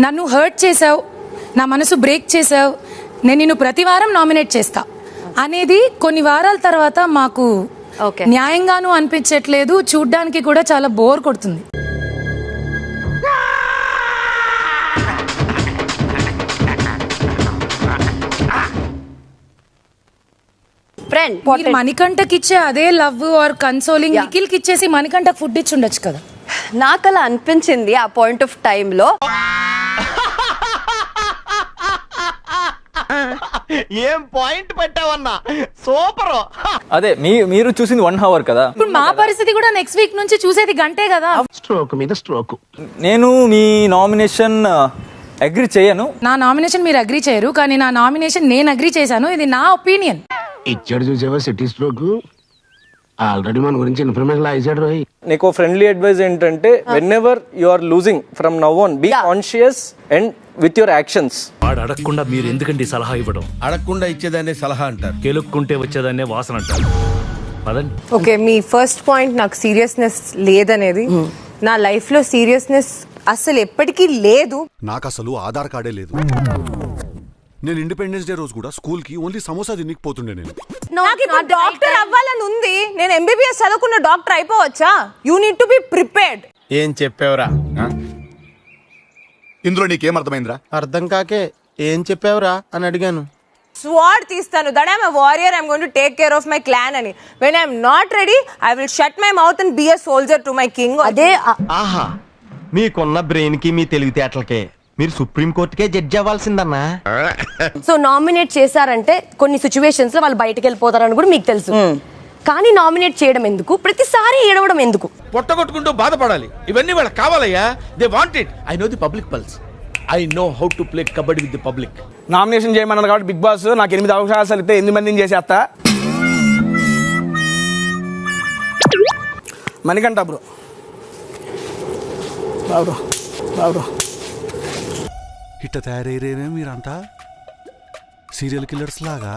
నన్ను హర్ట్ చేసావు, నా మనసు బ్రేక్ చేసావు, నేను నిన్ను ప్రతి వారం నామినేట్ చేస్తా అనేది కొన్ని వారాల తర్వాత మాకు న్యాయంగానూ అనిపించట్లేదు, చూడ్డానికి కూడా చాలా బోర్ కొడుతుంది. మణికంఠకి ఇచ్చే అదే లవ్ ఆర్ కన్సోలింగ్ నిఖిల్కి ఇచ్చేసి మణికంఠకి ఫుడ్ ఇచ్చి ఉండొచ్చు కదా. నాకు అలా అనిపించింది ఆ పాయింట్ ఆఫ్ టైమ్ లో. ఏం పాయింట్ పెట్టావన్నా, సూపర్. అదే మీరు చూసింది 1 hour కదా. ఇప్పుడు మా పరిస్థితి కూడా నెక్స్ట్ వీక్ నుంచి చూసేది గంటే కదా. స్ట్రోక్ మీద స్ట్రోక్. నేను మీ నామినేషన్ అగ్రి చేయను. నా నామినేషన్ మీరు అగ్రి చేయరు, కానీ నా నామినేషన్ నేను అగ్రి చేశాను. ఇది నా ఒపీనియన్. ఇచ్చాడు చూసావా సిటీ స్ట్రోక్. ఆల్రెడీ మన గురించి ఇన్ఫర్మేషన్ ఇచ్చాడు రోయ్. నీకు ఫ్రెండ్లీ అడ్వైజ్ ఏంటంటే whenever you are losing from now on be conscious and with your actions. వాడు అడగకుండా మీరు ఎందుకండి సలహా ఇవ్వడం? అడగకుండా ఇచ్చేదాన్ని సలహా అంటారు, కెలుక్కుంటే వచ్చేదాన్నే వాసన అంటారు. పదండి. ఓకే, మీ ఫస్ట్ పాయింట్ నాకు సీరియస్నెస్ లేదనేది. నా లైఫ్ లో సీరియస్నెస్ అసలు ఎప్పటికీ లేదు. నాకు అసలు ఆధార్ కార్డే లేదు. నేను ఇండిపెండెన్స్ డే రోజు కూడా స్కూల్ కి ఓన్లీ సమోసా తినికి పోతుండే. నేను నాకు ఇప్పుడు డాక్టర్ అవ్వాలని ఉంది. నేను ఎంబీబీఎస్ చదువుకున్న డాక్టర్ అయిపోవచ్చా? You need to be prepared. ఏం చెప్పావురా? ఇందులో నీకేం అర్థమైందిరా? అర్థం కాకే ఏం చెప్పావురా అని అడిగాను. స్వాడ్ తీస్తాను. That I'm a warrior, I'm going to take care of my clan అని. When I'm not ready I will shut my mouth and be a soldier to my king. అదే ఆహా, మీకున్న బ్రెయిన్ కి మీ తెలివితేటలకే మీరు సుప్రీం కోర్టుకే జడ్జి అవ్వాల్సిందన్నా. సో నామినేట్ చేశారంటే కొన్ని సిచ్యువేషన్స్ లో వాళ్ళు బయటకు వెళ్ళిపోతారని కూడా మీకు తెలుసు. కానీ నామినేట్ చేయడం ఎందుకు? ప్రతిసారి ఏడవడం ఎందుకు? పొట్టగొట్టుకుంటూ బాధపడాలి. ఇవన్నీ వాళ్ళకి కావాలయ్యా. They want it. I know the public pulse. I know how to play kabaddi with the public. Nomination చేయమన్నారు కాబట్టి బిగ్ బాస్ నాకు 8 అవకాశాలు ఇస్తే 8 మందిని చేసేస్తా. మణికంఠ బ్రో, బ్రో ఇట్ట తయారయ్యేనే మీరంతా సీరియల్ కిల్లర్స్ లాగా.